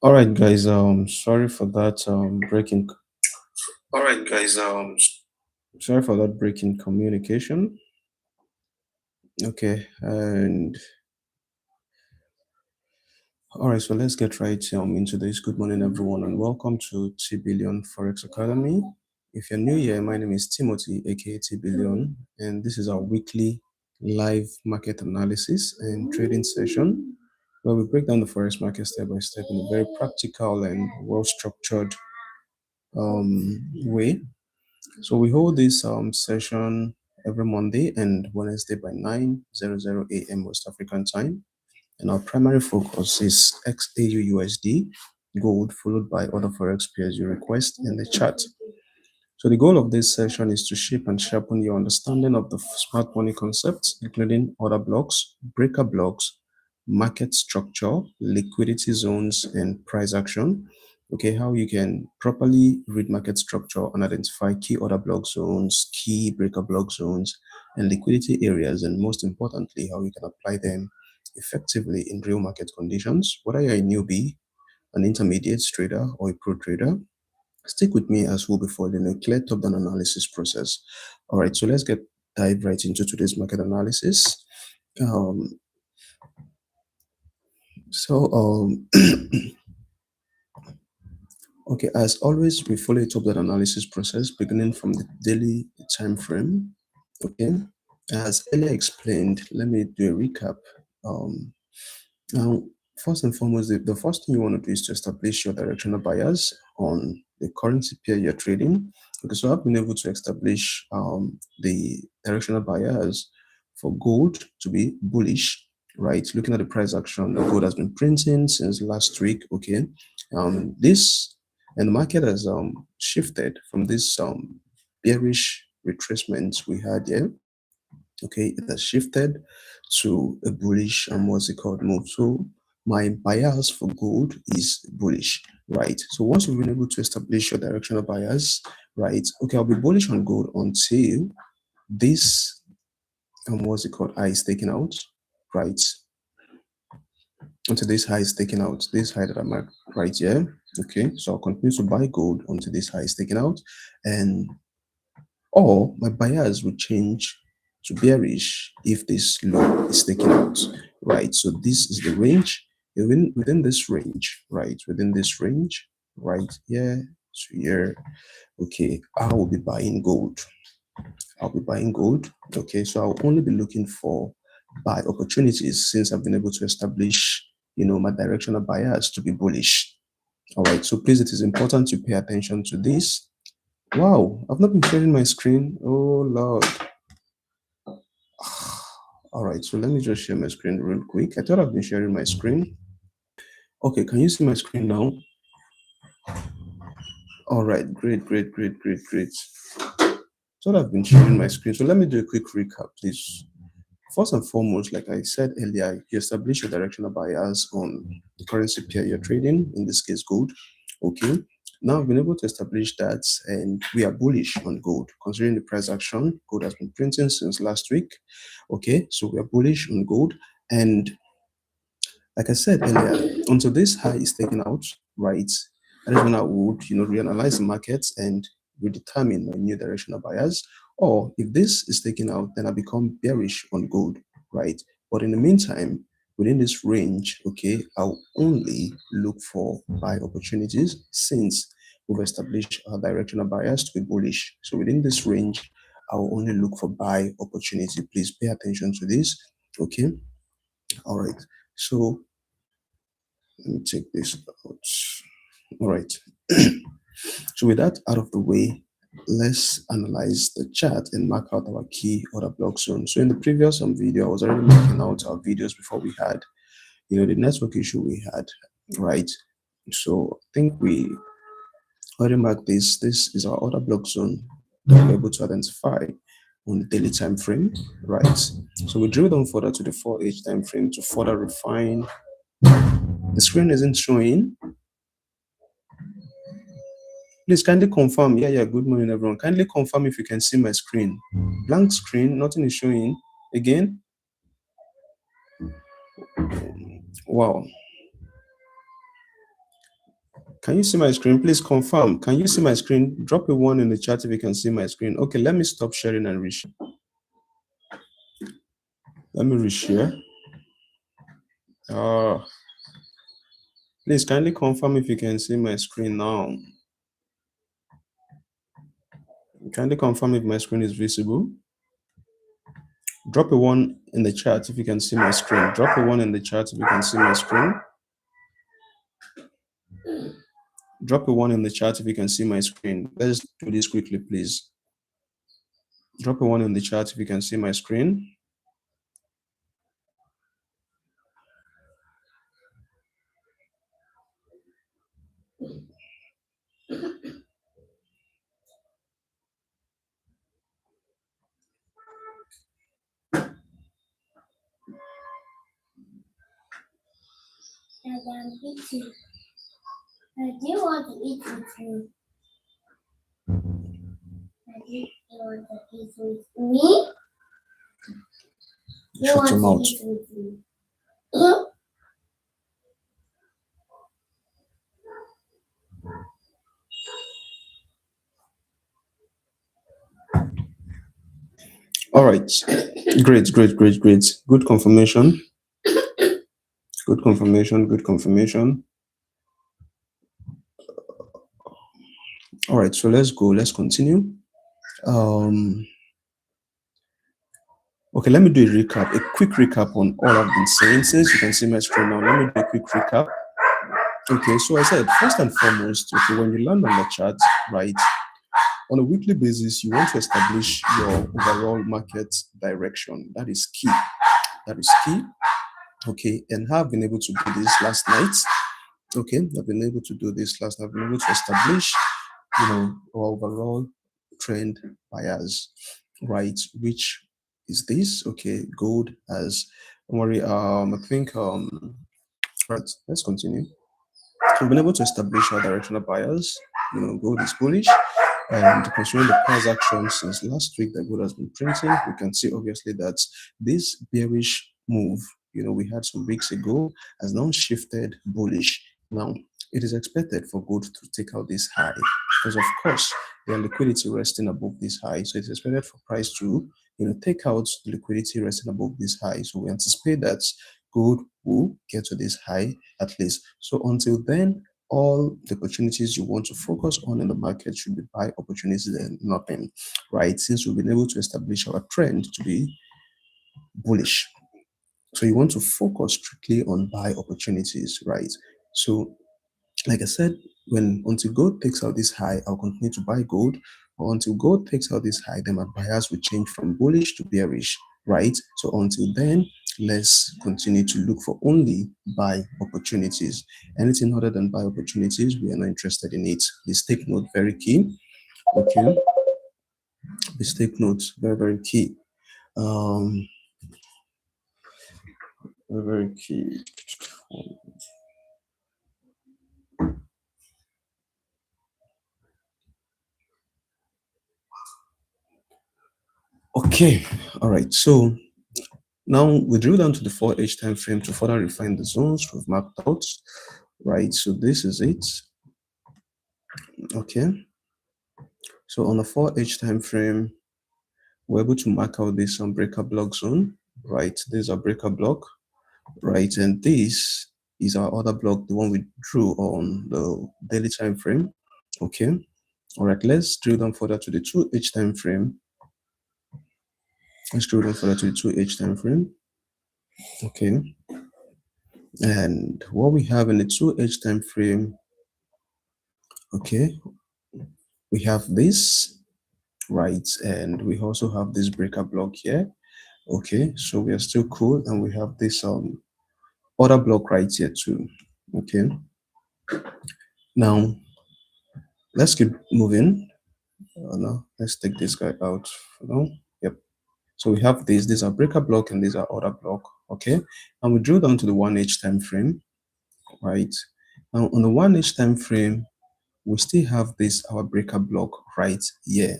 All right, guys. Sorry for that breaking. All right, guys. Sorry for that breaking communication. Okay, and all right. So let's get right into this. Good morning, everyone, and welcome to T Billion Forex Academy. If you're new here, my name is Timothy, aka T Billion, and this is our weekly live market analysis and trading session where we break down the forex market step by step in a very practical and well-structured way. So we hold this session every Monday and Wednesday by 9:00 a.m. West African time. And our primary focus is XAUUSD, gold, followed by other forex pairs you request in the chat. So the goal of this session is to shape and sharpen your understanding of the smart money concepts, including order blocks, breaker blocks, market structure, liquidity zones, and price action. Okay, how you can properly read market structure and identify key order block zones, key breaker block zones, and liquidity areas, and most importantly, how you can apply them effectively in real market conditions. Whether you're a newbie, an intermediate trader, or a pro trader, stick with me as we'll be following a clear top-down analysis process. All right, so let's dive right into today's market analysis. Um, so, okay, as always, we follow a top-down analysis process beginning from the daily time frame. Okay, as earlier explained, let me do a recap. Now, first and foremost, the first thing you want to do is to establish your directional bias on the currency pair you're trading. Okay, so I've been able to establish the directional bias for gold to be bullish, right? Looking at the price action, the gold has been printing since last week. Okay, this and the market has shifted from this bearish retracements we had here. Okay, it has shifted to a bullish what's it called move. So my bias for gold is bullish, right? So once we've been able to establish your directional bias, right? Okay, I'll be bullish on gold until this what's it called high is taken out, right? Until this high is taken out, this high that I'm at right here. Okay, so I'll continue to buy gold until this high is taken out, and or my bias will change to bearish if this low is taken out, right? So this is the range. Within this range, right? Within this range, right here to here, okay, I will be buying gold. I'll be buying gold. Okay, so I'll only be looking for buy opportunities since I've been able to establish, my directional bias to be bullish. All right, so please, it is important to pay attention to this. Wow, I've not been sharing my screen. Oh Lord. All right, so let me just share my screen real quick. I thought I've been sharing my screen. Okay, can you see my screen now? All right, great. Thought I've been sharing my screen. So let me do a quick recap, please. First and foremost, like I said earlier, you establish your directional bias on the currency pair you're trading, in this case, gold. Okay. Now I've been able to establish that, and we are bullish on gold. Considering the price action, gold has been printing since last week. Okay, so we are bullish on gold. And like I said earlier, until this high is taken out, right, that is when I would, reanalyze the markets and redetermine my new directional bias. Or if this is taken out, then I become bearish on gold, right? But in the meantime, within this range, okay, I'll only look for buy opportunities since we've established our directional bias to be bullish. So within this range, I'll only look for buy opportunity. Please pay attention to this, okay? All right. So let me take this out. All right. So with that out of the way, let's analyze the chart and mark out our key order block zone. So in the previous video, I was already marking out our videos before we had, the network issue we had, right? So I think we already marked this. This is our order block zone that we're able to identify on the daily time frame, right? So we drill down further to the 4H time frame to further refine. The screen isn't showing. Please kindly confirm. Yeah. Good morning, everyone. Kindly confirm if you can see my screen. Blank screen, nothing is showing. Again. Wow. Can you see my screen? Please confirm. Can you see my screen? Drop a 1 in the chat if you can see my screen. Okay, let me stop sharing and reshare. Let me reshare. Please kindly confirm if you can see my screen now. Kindly confirm if my screen is visible. Drop a 1 in the chat if you can see my screen. Drop a 1 in the chat if you can see my screen. Drop a 1 in the chat if you can see my screen. Let's do this quickly, please. Drop a 1 in the chat if you can see my screen. I do want to eat with you. I do want to eat with me. Shut your mouth. Eat with me. All right. Great. Good confirmation. Good confirmation. All right, so let's go. Let's continue. Okay, let me do a recap, a quick recap on all I've been saying. Since you can see my screen now, let me do a quick recap. Okay, so I said, first and foremost, okay, when you land on the chart, right, on a weekly basis, you want to establish your overall market direction. That is key. Okay, and have been able to do this last night. Okay, I've been able to do this last night. I've been able to establish, our overall trend bias, right? Which is this? Okay, gold as, don't worry. I think right. Let's continue. We've been able to establish our directional bias. Gold is bullish. And considering the price action since last week that gold has been printing, we can see obviously that this bearish move, we had some weeks ago, has now shifted bullish. Now, it is expected for gold to take out this high because, of course, there are liquidity resting above this high. So it's expected for price to, take out the liquidity resting above this high. So we anticipate that gold will get to this high at least. So until then, all the opportunities you want to focus on in the market should be buy opportunities and nothing, right? Since we've been able to establish our trend to be bullish. So you want to focus strictly on buy opportunities, right? So like I said, until gold takes out this high, I'll continue to buy gold. Or until gold takes out this high, then my bias will change from bullish to bearish, right? So until then, let's continue to look for only buy opportunities. Anything other than buy opportunities, we are not interested in it. Please take note, very key. Okay. Please take note, very, very key. Very, very key. Okay, all right. So now we drill down to the 4H time frame to further refine the zones we've marked out, right? So this is it. Okay. So on the 4H time frame, we're able to mark out this breaker block zone, right? This is a breaker block, right? And this is our other block, the one we drew on the daily time frame. Okay. All right, let's drill down further to the 2H time frame. Let's drill down further to the 2H time frame. Okay. And what we have in the 2H time frame, okay, we have this, right? And we also have this breaker block here. Okay, so we are still cool, and we have this other block right here too. Okay, now let's keep moving. No, let's take this guy out for now. Yep. So we have this. These are breaker block, and these are other block. Okay, and we drill down to the 1H time frame, right? Now on the 1H time frame, we still have this our breaker block right here.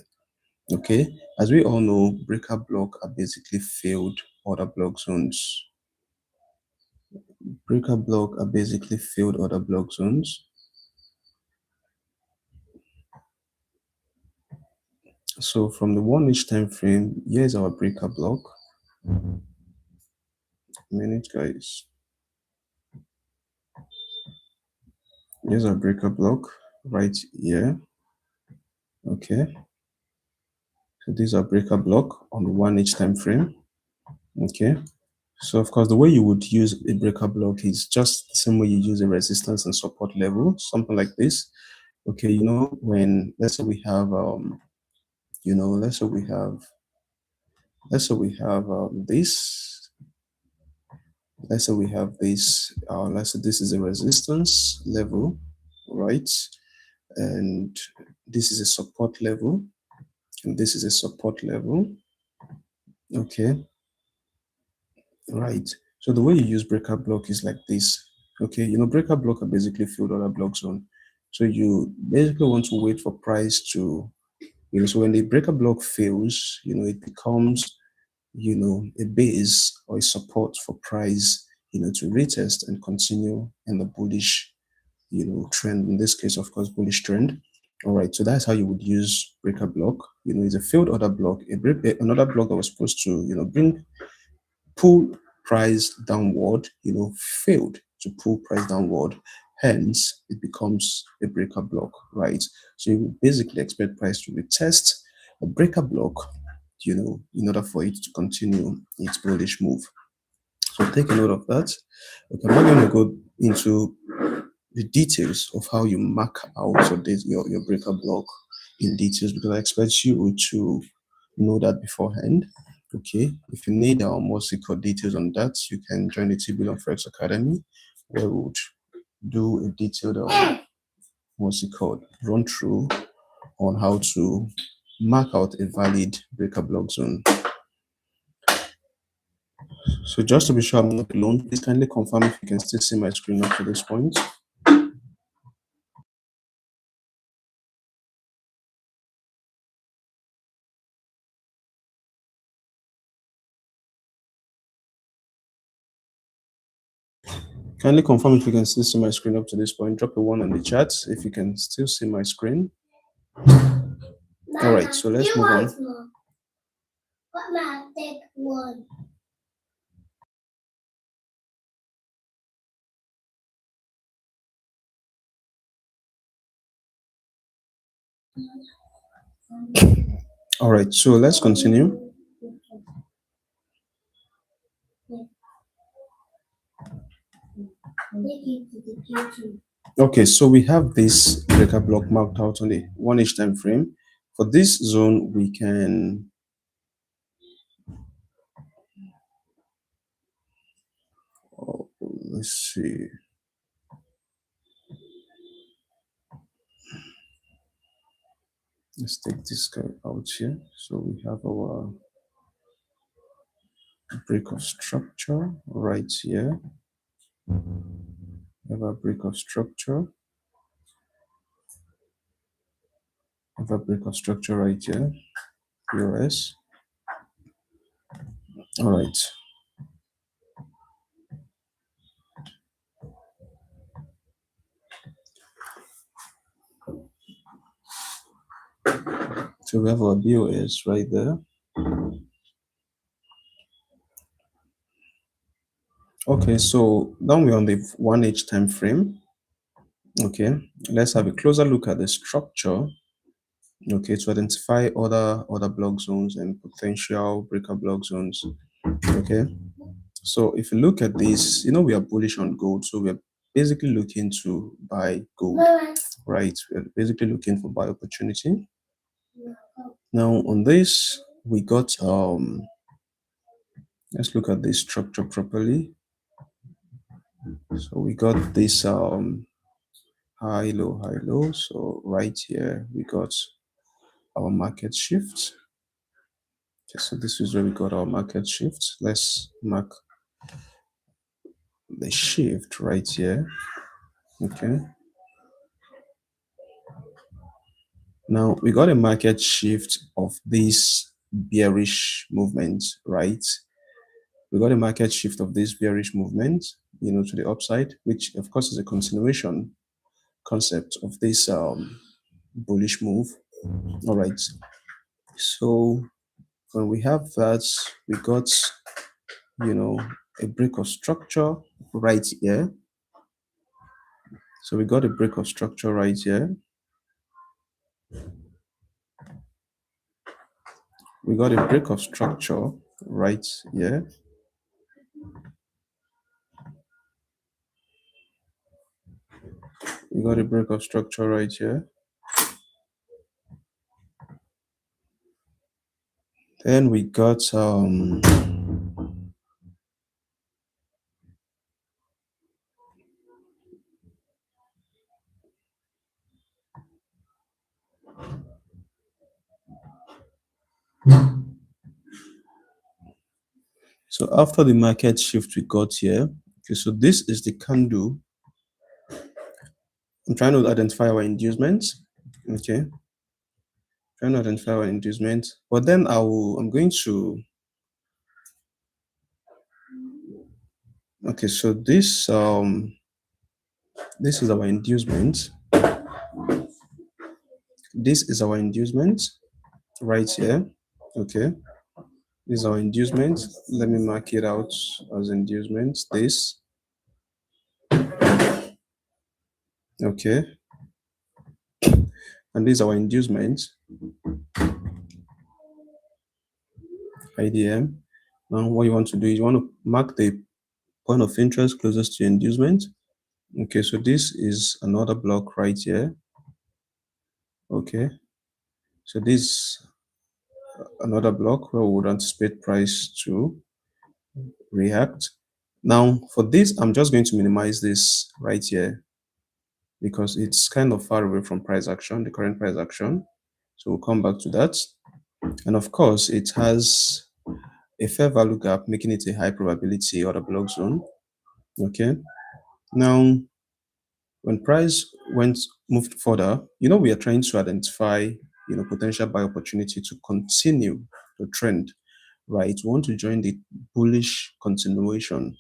Okay, as we all know, breaker block are basically failed order block zones. Breaker block are basically failed order block zones. So from the 1 inch time frame, here's our breaker block. Minute, guys. Here's our breaker block right here. Okay. So these are breaker block on the 1 inch time frame. Okay. So of course, the way you would use a breaker block is just the same way you use a resistance and support level, something like this. Okay, when let's say we have let's say we have this. Let's say we have this. Let's say this is a resistance level, right? And this is a support level, and this is a support level. Okay, right. So the way you use breaker block is like this. Okay, breaker block are basically filled order block zone. So you basically want to wait for price to, so when the breaker block fails, it becomes, a base or a support for price, to retest and continue in the bullish, trend. In this case, of course, bullish trend. All right, so that's how you would use breaker block. It's a failed order block, another block that was supposed to, pull price downward, failed to pull price downward. Hence, it becomes a breaker block, right? So you basically expect price to retest a breaker block, in order for it to continue its bullish move. So take a note of that. Okay, I'm not going to go into the details of how you mark out your breaker block in details, because I expect you to know that beforehand. Okay, if you need more secret details on that, you can join the T Billion Forex Academy, where we would do a detailed what's it called run through on how to mark out a valid breaker block zone. So just to be sure I'm not alone, please kindly confirm if you can still see my screen up to this point. Kindly confirm if you can still see my screen up to this point. Drop a 1 on the chat if you can still see my screen. All right, so let's move on. What might take one? All right, so let's continue. Okay, so we have this breaker block marked out on the 1 inch time frame. For this zone, we can let's see. Let's take this guy out here. So we have our break of structure right here. We have a break of structure. We have a break of structure right here. POS. All right. So we have our BOS right there. Okay, so now we're on the 1H time frame. Okay, let's have a closer look at the structure. Okay, to identify other block zones and potential breaker block zones. Okay, so if you look at this, we are bullish on gold, so we're basically looking to buy gold, right? We're basically looking for buy opportunity. Now on this, we got let's look at this structure properly. So we got this high low. So right here we got our market shift. Okay, so this is where we got our market shift. Let's mark the shift right here. Okay, now we got a market shift of this bearish movement, right? We got a market shift of this bearish movement, to the upside, which of course is a continuation concept of this bullish move. All right, So when we have that, we got, a break of structure right here. So we got a break of structure right here. We got a break of structure right here. We got a break of structure right here. Then we got so after the market shift we got here. Okay, so this is the candle. I'm trying to identify our inducements. Okay, trying to identify our inducement. But then I'm going to. Okay, so this is our inducement. This is our inducement right here. Okay, this is our inducement. Let me mark it out as inducement. This. Okay, and this is our inducement. IDM. Now what you want to do is you want to mark the point of interest closest to inducement. Okay, so this is another block right here. Okay, so this another block where we would anticipate price to react. Now for this, I'm just going to minimize this right here because it's kind of far away from price action, the current price action. So we'll come back to that. And of course, it has a fair value gap, making it a high probability order block zone. Okay. Now, when price moved further, we are trying to identify, potential buy opportunity to continue the trend, right? We want to join the bullish continuation.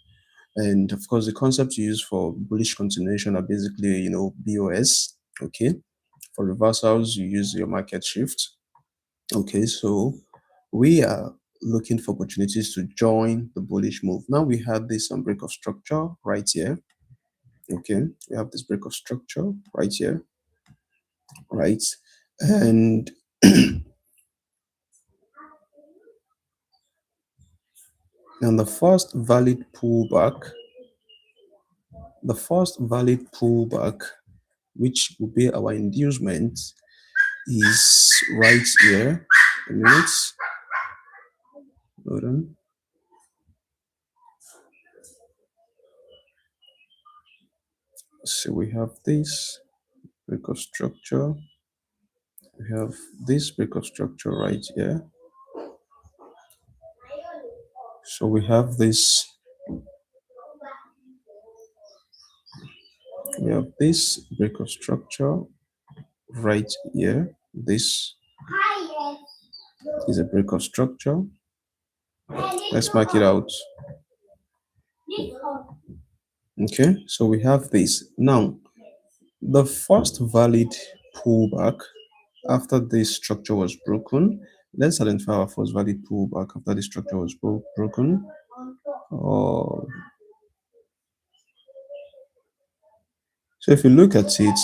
And of course, the concepts you use for bullish continuation are basically, BOS. Okay. For reversals, you use your market shift. Okay. So we are looking for opportunities to join the bullish move. Now we have this break of structure right here. Okay. We have this break of structure right here. Right. And and the first valid pullback, which will be our inducement, is right here. A minute. Hold on. So we have this break of structure. We have this break of structure right here. So we have this. We have this break of structure right here. This is a break of structure. Let's mark it out. Okay, so we have this. Now, the first valid pullback after this structure was broken, let's identify our first valid pullback after the structure was broken. So if you look at it,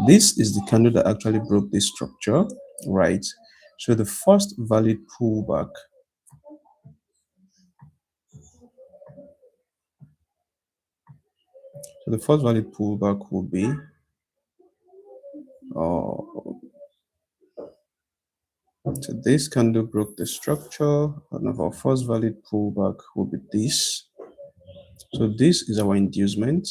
this is the candle that actually broke this structure, right? So the first valid pullback will be so this candle broke the structure, and our first valid pullback will be this. So this is our inducement.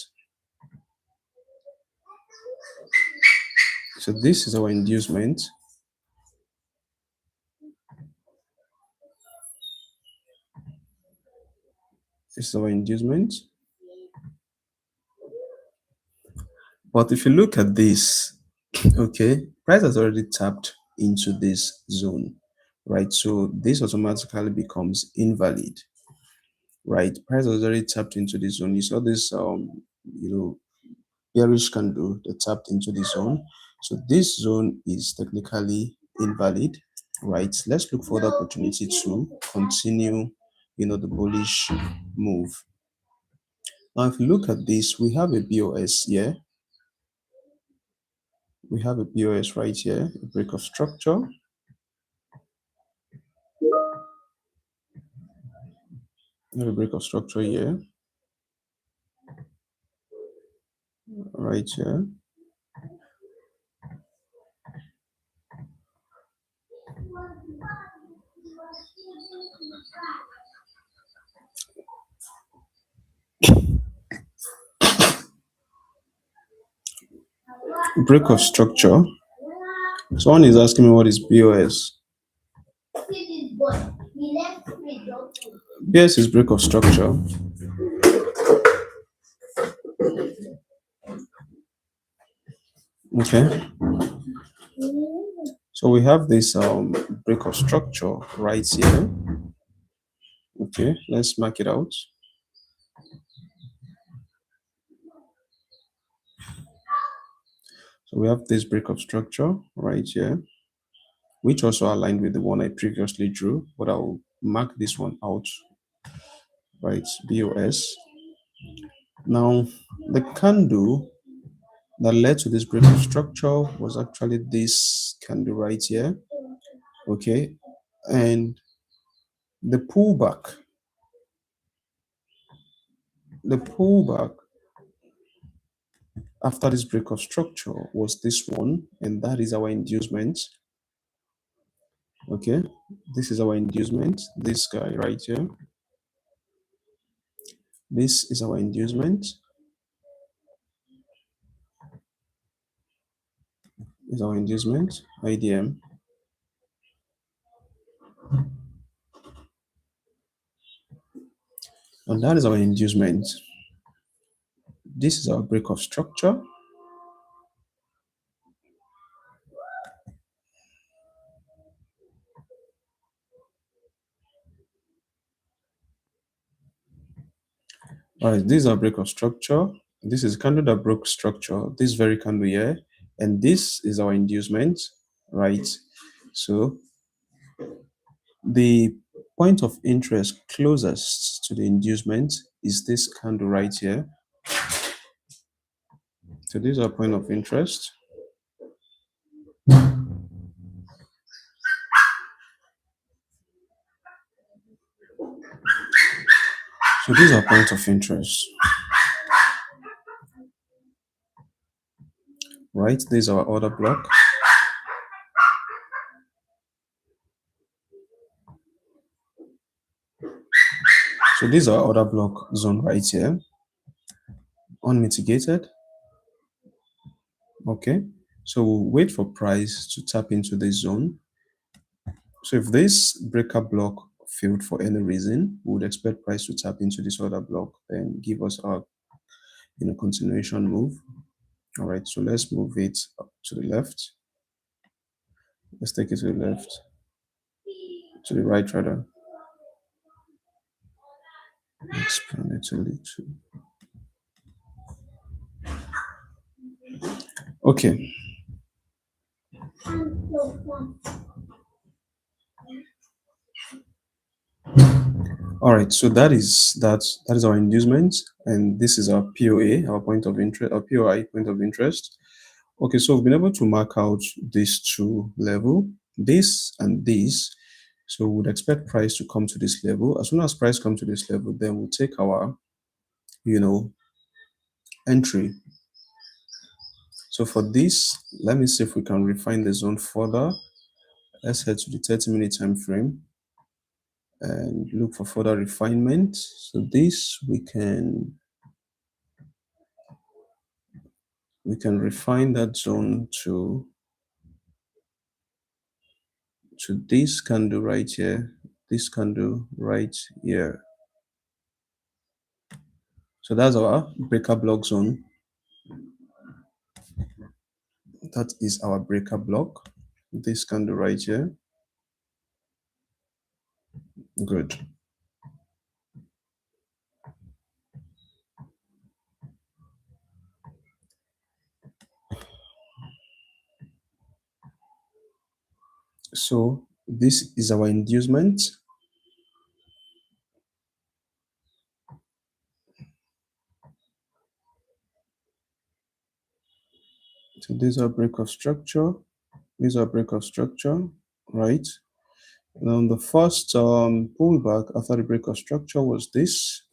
So this is our inducement. This is our inducement. But if you look at this, okay, price has already tapped into this zone, right? So this automatically becomes invalid, right? Price has already tapped into this zone. You saw this, bearish candle that tapped into the zone. So this zone is technically invalid. right? Let's look for the opportunity to continue, the bullish move. Now, if you look at this, we have a BOS here. We have a BOS right here, a break of structure. We have a break of structure here, right here. Break of structure. Someone is asking me what is BOS. BOS is break of structure. Okay. So we have this break of structure right here. Okay, let's mark it out. So we have this break of structure right here, which also aligned with the one I previously drew, but I'll mark this one out, right? BOS. Now, the candle that led to this break of structure was actually this candle right here, okay? And the pullback after this break of structure was this one, and that is our inducement. Okay, this is our inducement, this guy right here. This is our inducement. Is our inducement, IDM. And that is our inducement. This is our break of structure. All right, this is our break of structure. This is candle that broke structure, this very candle here. And this is our inducement, right? So the point of interest closest to the inducement is this candle right here. So this is our point of interest. So these are points of interest, right? This is our order block. So this is our order block zone right here, unmitigated. Okay, so we'll wait for price to tap into this zone. So if this breaker block failed for any reason, we would expect price to tap into this order block and give us our continuation move. All right, so let's move it up to the left. Let's take it to the left, to the right rather. Expand it a little. Okay. All right, so that is our inducement, and this is our POA, our point of interest, our POI point of interest. Okay, so we've been able to mark out these two level, this and this. So we would expect price to come to this level. As soon as price comes to this level, then we'll take our, entry. So for this, let me see if we can refine the zone further. Let's head to the 30-minute time frame and look for further refinement. So this we can refine that zone to this candle right here, this candle right here. So that's our breaker block zone. That is our breaker block, this candle right here. Good. So This is our inducement. So these are break of structure. These are break of structure, right? Now the first pullback after the break of structure was this.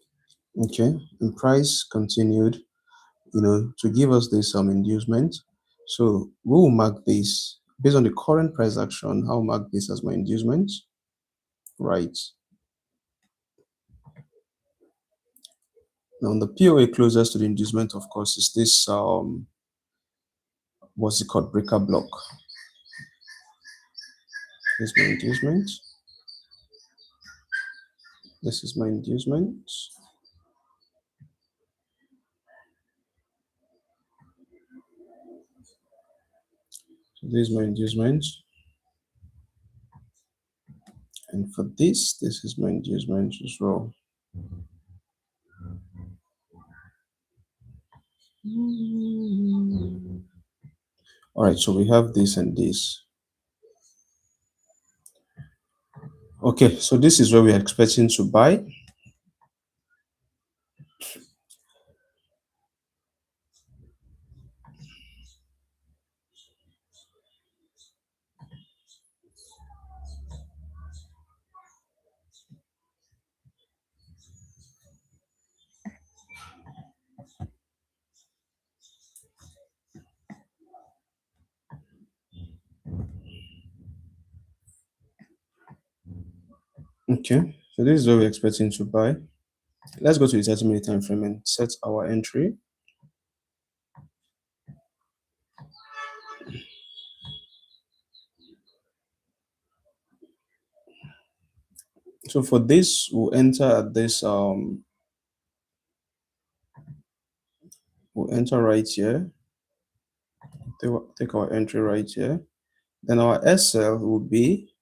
Okay, and price continued, to give us this inducement. So we will mark this based on the current price action. I'll mark this as my inducement, right? Now the POA closest to the inducement, of course, is this what's it called, breaker block. Here's my inducement. This is my inducement. So this is my inducement. And for this is my inducement as well. All right, so we have this and this. Okay, so this is where we are expecting to buy. Okay, so this is where we're expecting to buy. Let's go to the 30-minute time frame and set our entry. So for this, we'll enter at this we'll enter right here. Take our entry right here. Then our SL will be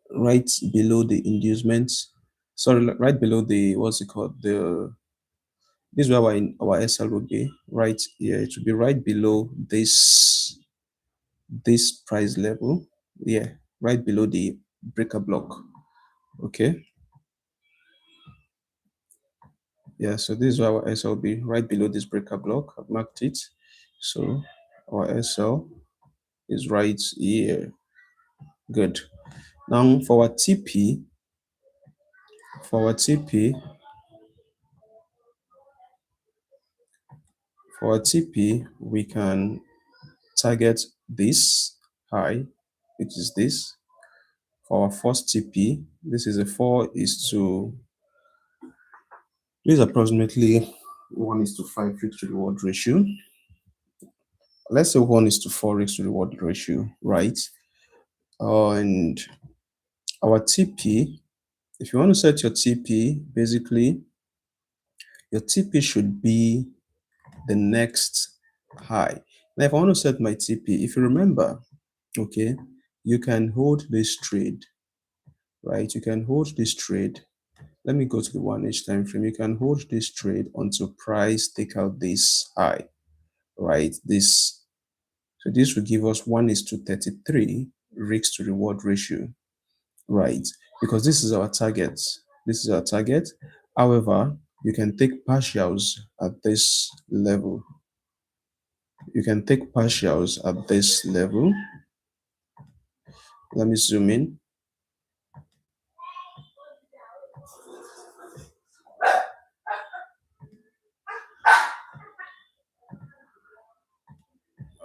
right below the inducement. Sorry, right below the, what's it called? This is where our SL will be right here. It will be right below this price level. Yeah, right below the breaker block. Okay. Yeah, so this is where our SL will be right below this breaker block. I've marked it. So our SL is right here. Good. Now for our TP, we can target this high, which is this. For our first TP, this is a 4 is to, this is approximately 1 is to 5 risk to reward ratio. Let's say 1 is to 4 risk to reward ratio, right? And our TP, if you want to set your TP, basically your TP should be the next high. Now, if I want to set my TP, if you remember, okay, you can hold this trade, right? You can hold this trade. Let me go to the 1H time frame. You can hold this trade until price take out this high, right? So this will give us 1 is to 33 risk to reward ratio, right? Because this is our target. This is our target. However, you can take partials at this level. You can take partials at this level. Let me zoom in.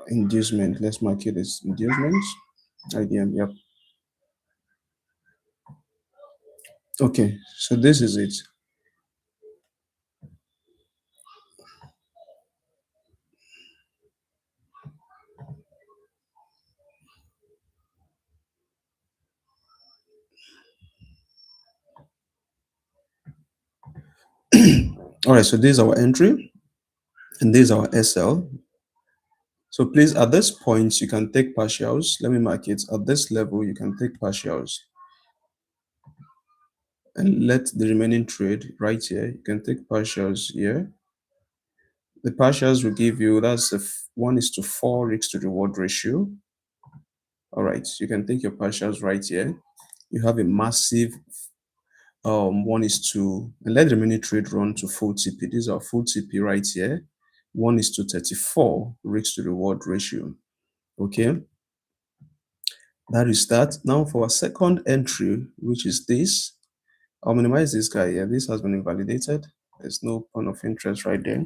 Inducement. Let's mark it as inducement. IDM. Yep. Okay. So this is it. All right. So this is our entry, and this is our SL. So please, at this point, you can take partials. Let me mark it. At this level, you can take partials. And let the remaining trade right here. You can take partials here. The partials will give you, that's a 1 is to 4 risk to reward ratio. All right, you can take your partials right here. You have a massive 1:2, and let the remaining trade run to full TP. These are full TP right here. 1:34 risk to reward ratio. Okay, that is that. Now for our second entry, which is this, I'll minimize this guy here. This has been invalidated. There's no point of interest right there.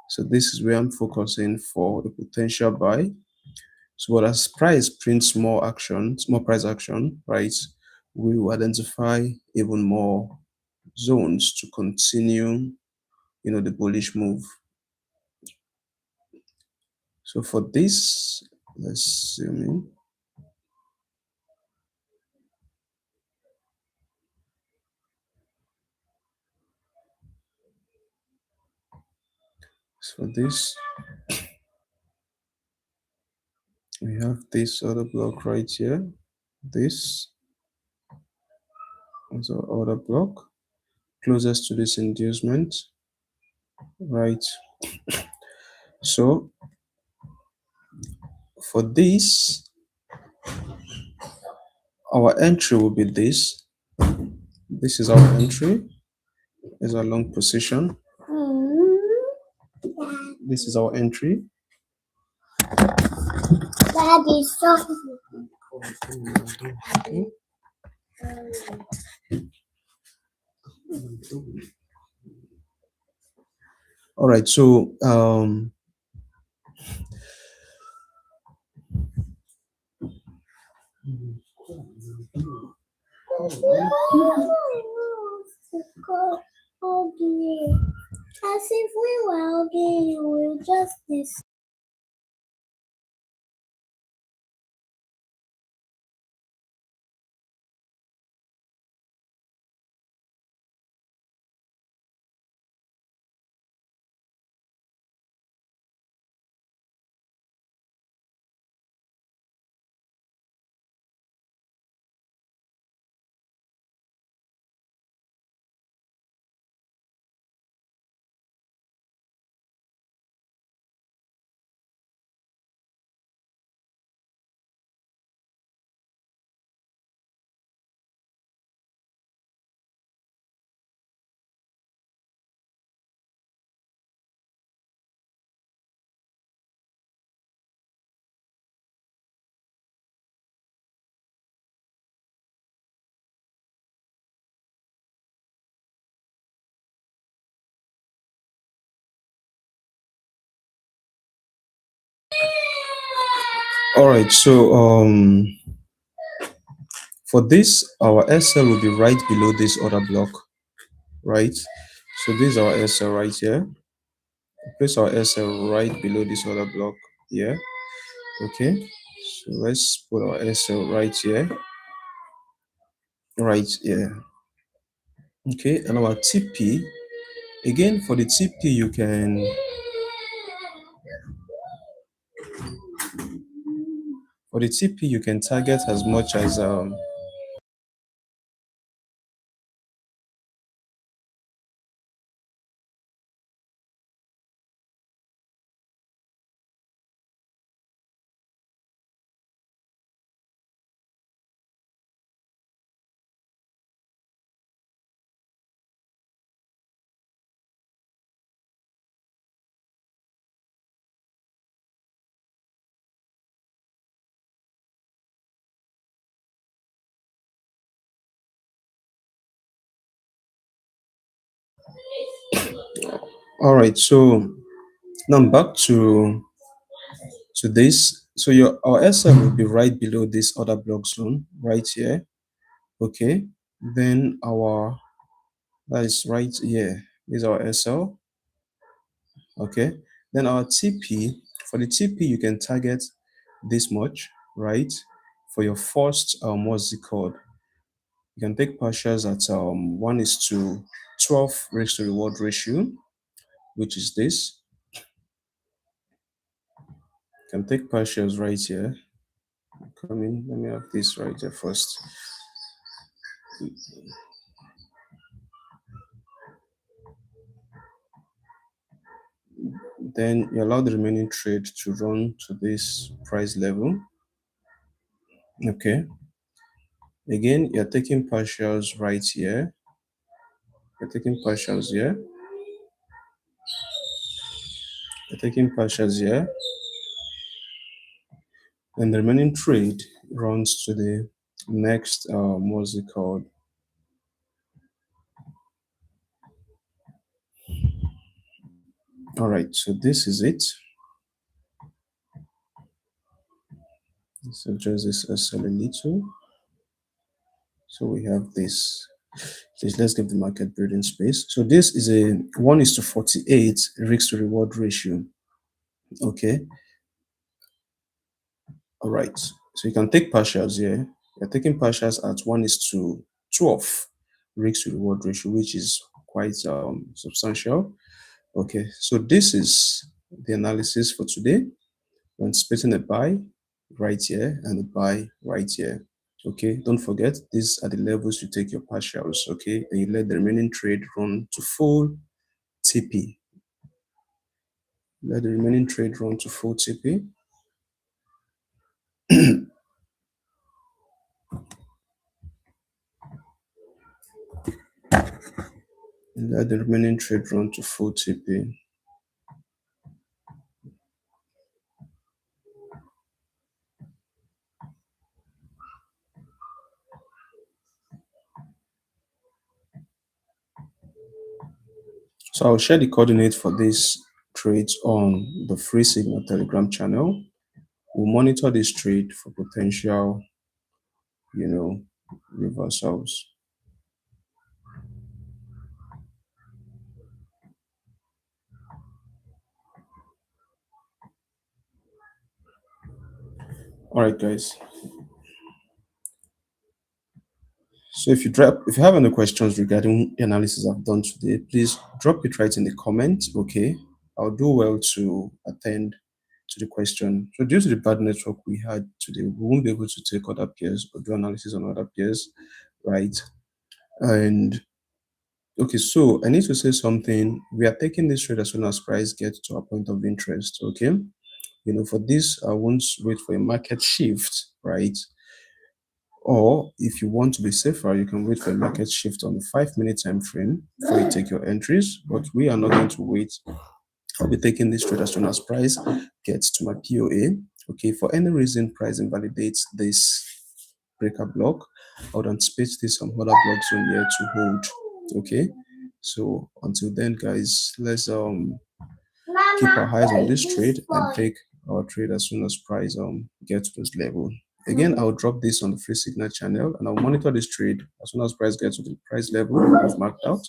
So this is where I'm focusing for the potential buy. So what as price prints more action, more price action, right? We will identify even more zones to continue, the bullish move. So for this, let's zoom in. So this, we have this other block right here. This is our other block closest to this inducement, right? So for this, our entry will be this. This is our entry. Is our long position. This is our entry. Daddy, stop. All right, so As if we were okay, we just this. all right, so for this, our SL will be right below this other block, right? So this is our SL right here. Place our SL right below this other block here. Okay, so let's put our SL right here, right here. Okay, and our TP, again for the TP, you can target as much as all right, so now back to this. So our SL will be right below this other block zone right here. Okay, then that is right here. This is our SL. Okay, then our TP, for the TP you can target this much, right? For your first what's it called? You can take partials at 1:12 risk to reward ratio, which is this. You can take partials right here. Come in, let me have this right here first. Then you allow the remaining trade to run to this price level. Okay. Again, you're taking partials right here. You're taking partials here. You're taking partials here. And the remaining trade runs to the next, what's it called? All right, so this is it. So just this SL a little. So we have this. Please let's give the market breathing space. So this is a 1:48 risk to reward ratio. Okay. All right. So you can take partials here. You're taking partials at 1:12 risk to reward ratio, which is quite substantial. Okay. So this is the analysis for today. When splitting a buy right here and a buy right here. Okay, don't forget these are the levels you take your partials. Okay, and you let the remaining trade run to full TP. Let the remaining trade run to full TP. Let the remaining trade run to full TP. So I'll share the coordinates for these trades on the free signal Telegram channel. We'll monitor this trade for potential, reversals. All right, guys. So if you have any questions regarding the analysis I've done today, please drop it right in the comments. Okay, I'll do well to attend to the question. So due to the bad network we had today, we won't be able to take other peers or do analysis on other peers, right? And okay, so I need to say something. We are taking this trade as soon as price gets to a point of interest. Okay, for this, I won't wait for a market shift, right? Or if you want to be safer, you can wait for a market shift on the 5-minute time frame before you take your entries. But we are not going to wait. I'll be taking this trade as soon as price gets to my POA. Okay, for any reason price invalidates this breaker block, I would anticipate this some other blocks on here to hold. Okay, so until then, guys, let's keep our eyes on this trade and take our trade as soon as price gets to this level. Again, I'll drop this on the free signal channel and I'll monitor this trade as soon as price gets to the price level I've marked out.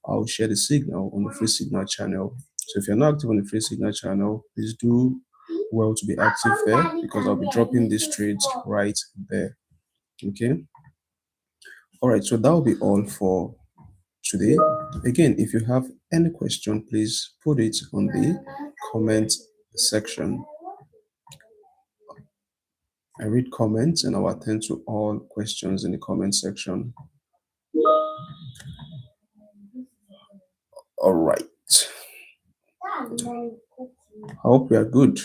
I'll share the signal on the free signal channel. So if you're not active on the free signal channel, please do well to be active there because I'll be dropping these trades right there. Okay. All right. So that will be all for today. Again, if you have any question, please put it on the comment section. I read comments and I'll attend to all questions in the comment section. All right. I hope we are good.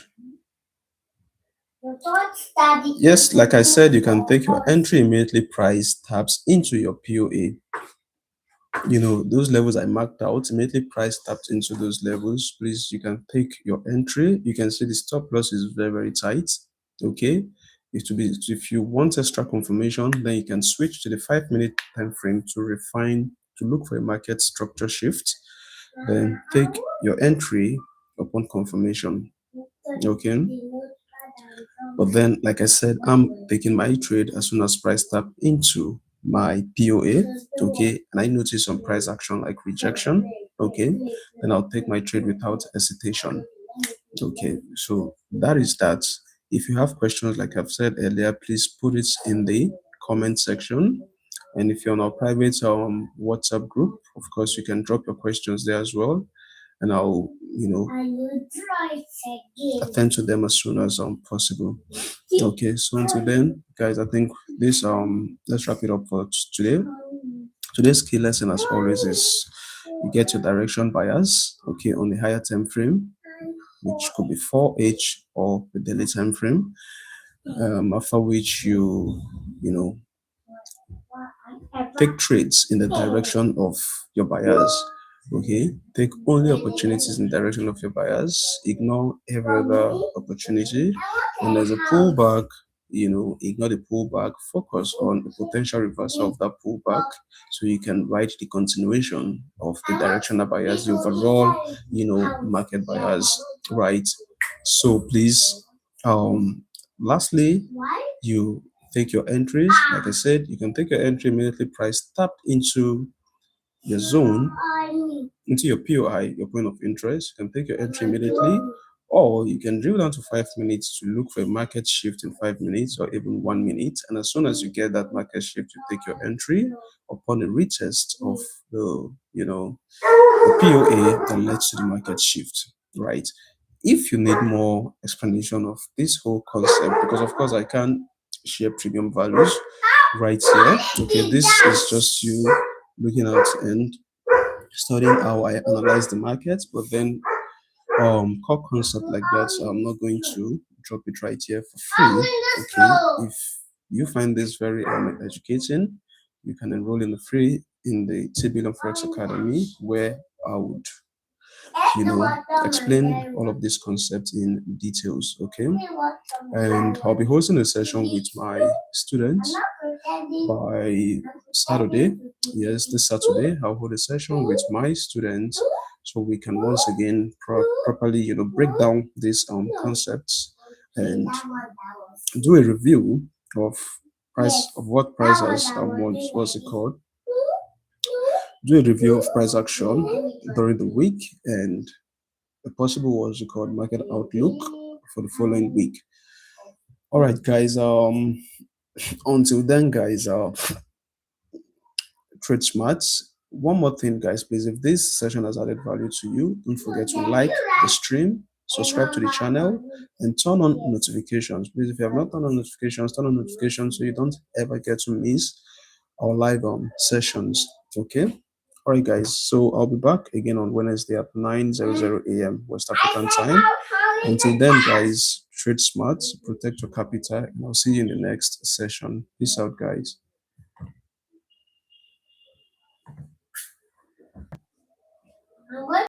Yes, like I said, you can take your entry immediately price taps into your POA. Those levels I marked out, immediately price tapped into those levels. Please, you can take your entry. You can see the stop loss is very, very tight. Okay. If you want extra confirmation, then you can switch to the 5-minute time frame to look for a market structure shift. Then take your entry upon confirmation. Okay. But then, like I said, I'm taking my trade as soon as price tap into my POA. Okay. And I notice some price action like rejection. Okay. Then I'll take my trade without hesitation. Okay. So that is that. If you have questions, like I've said earlier, please put it in the comment section. And if you're on our private WhatsApp group, of course, you can drop your questions there as well. And I'll, attend to them as soon as possible. Okay, so until then, guys, I think this let's wrap it up for today. Today's key lesson, as always, is you get your direction bias, okay, on the higher time frame, which could be 4H or the daily time frame. after which you know take trades in the direction of your buyers. Okay, take only opportunities in the direction of your buyers. Ignore every other opportunity. When there's a pullback, ignore the pullback. Focus on the potential reversal of that pullback, so you can ride the continuation of the directional buyers, the overall, market buyers, right? So please, lastly, you take your entries. Like I said, you can take your entry immediately price tap into your zone, into your POI, your point of interest. You can take your entry immediately, or you can drill down to 5 minutes to look for a market shift in 5 minutes or even 1 minute. And as soon as you get that market shift, you take your entry upon a retest of the POA that led to the market shift, right? If you need more explanation of this whole concept, because of course I can't share premium values right here. Okay, this is just you looking at and studying how I analyze the market, but then core concept like that, so I'm not going to drop it right here for free. Okay, if you find this very educating, you can enroll in the free in the T Billion Forex Academy, where I would explain all of these concepts in details. Okay, and I'll be hosting a session with my students by Saturday. Yes, this Saturday I'll hold a session with my students, so we can once again properly break down these concepts and do a review of what prices what's it called, do a review of price action during the week and a possible what's it called market outlook for the following week. All right, guys. Until then, guys. Trade smarts. One more thing, guys, please. If this session has added value to you, don't forget to like the stream, subscribe to the channel, and turn on notifications. Please, if you have not turned on notifications, turn on notifications so you don't ever get to miss our live sessions. Okay. All right, guys. So I'll be back again on Wednesday at 9:00 a.m. West African time. Until then, guys, trade smart, protect your capital, and I'll see you in the next session. Peace out, guys.